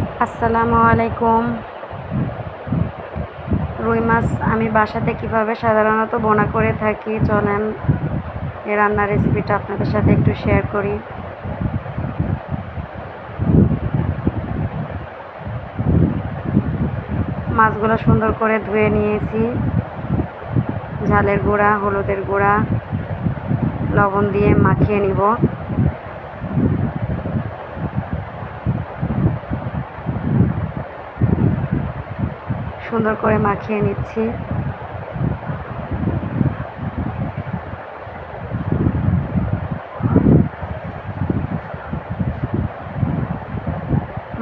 আসসালামু আলাইকুম। রুই মাছ আমি বাসাতে কিভাবে সাধারণত বোনা করে থাকি, চলেন এই রান্নার রেসিপিটা আপনাদের সাথে একটু শেয়ার করি। মাছগুলো সুন্দর করে ধুয়ে নিয়েছি, ঝালের গুঁড়া, হলুদের গুঁড়া, লবণ দিয়ে মাখিয়ে নিব। সুন্দর করে মাখিয়ে নিচ্ছি।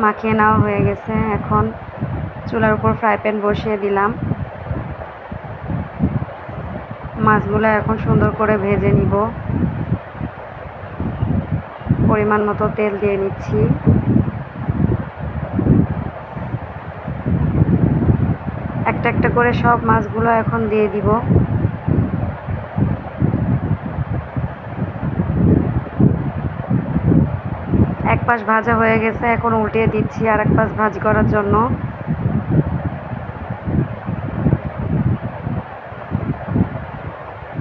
মাখিয়ে নেওয়া হয়ে গেছে। এখন চুলার উপর ফ্রাই প্যান বসিয়ে দিলাম। মাছগুলো এখন সুন্দর করে ভেজে নিব। পরিমাণ মতো তেল দিয়ে নিচ্ছি। একটা একটা করে সব মাছগুলো এখন দিয়ে দিব। এক পাশ ভাজা হয়ে গেছে, এখন উল্টিয়ে দিচ্ছি আর এক পাশ ভাজি করার জন্য।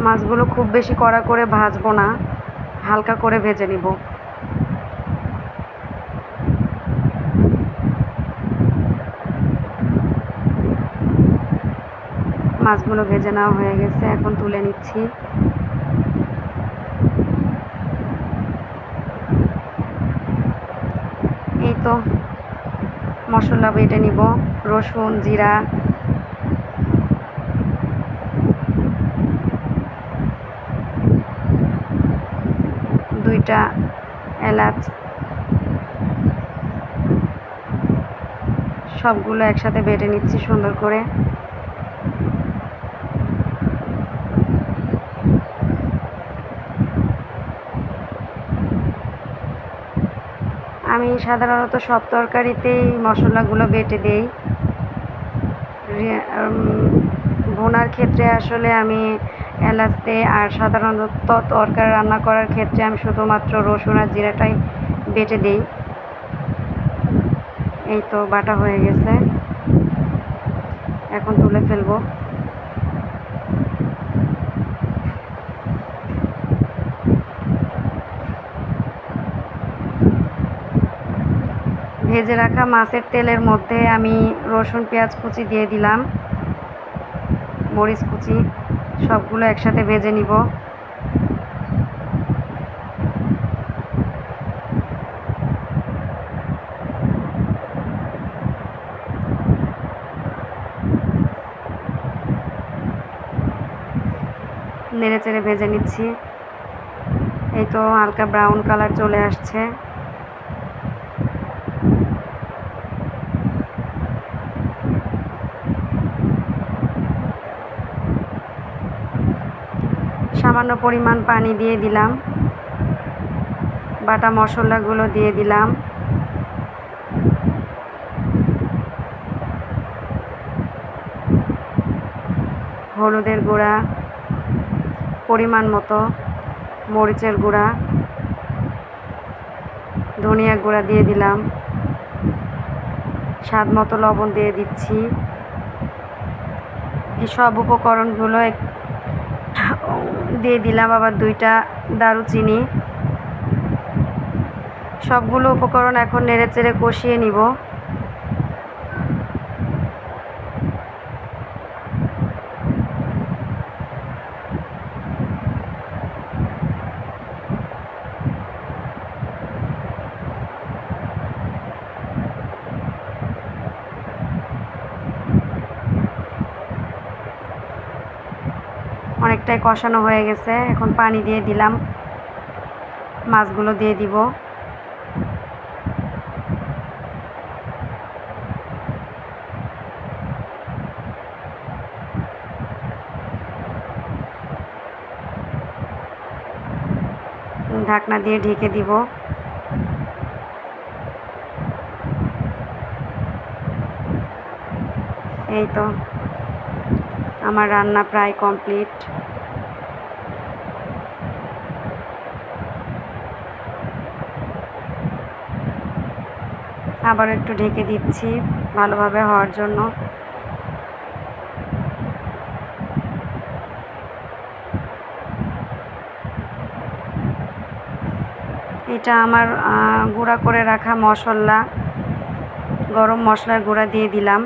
মাছগুলো খুব বেশি কড়া করে ভাজবো না, হালকা করে ভেজে নিব। মাছগুলো ভেজে নেওয়া হয়ে গেছে, এখন তুলে নিচ্ছি। এই তো মশলা বেটে নিব। রসুন, জিরা, দুইটা এলাচ, সবগুলো একসাথে বেটে নিচ্ছি সুন্দর করে। আমি সাধারণত সব তরকারিতেই মশলাগুলো বেটে দেই। ভুনার ক্ষেত্রে আসলে আমি এলাচ দিই, আর সাধারণত তরকারি রান্না করার ক্ষেত্রে আমি শুধুমাত্র রসুন আর জিরাটাই বেটে দিই। এই তো বাটা হয়ে গেছে, এখন তুলে ফেলবো। ভেজে রাখা মাছের তেলের মধ্যে আমি রসুন, পেঁয়াজ কুচি দিয়ে দিলাম, মরিচ কুচি, সবগুলো একসাথে ভেজে নিব। নেড়ে চেড়ে ভেজে নিচ্ছি। এই তো হালকা ব্রাউন কালার চলে আসছে। সামান্য পরিমাণ পানি দিয়ে দিলাম। বাটা মশলাগুলো দিয়ে দিলাম। হলুদের গুঁড়া পরিমাণ মতো, মরিচের গুঁড়া, ধনিয়া গুঁড়া দিয়ে দিলাম, স্বাদ মতো লবণ দিয়ে দিচ্ছি। এই সব উপকরণগুলো দিয়ে দিলাম আবার দুইটা দারুচিনি। সবগুলো উপকরণ এখন নেড়ে চেড়ে কষিয়ে নিব। অনেকটাই কষানো হয়ে গেছে, এখন পানি দিয়ে দিলাম। মাছগুলো দিয়ে দিব। ঢাকনা দিয়ে ঢেকে দিব। এই তো আমার রান্না প্রায় কমপ্লিট। আবার একটু ঢেকে দিচ্ছি ভালোভাবে হওয়ার জন্য। এটা আমার গুঁড়া করে রাখা মশলা, গরম মশলার গুঁড়া দিয়ে দিলাম।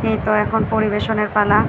এই তো এখন পরিবেশনের পালা।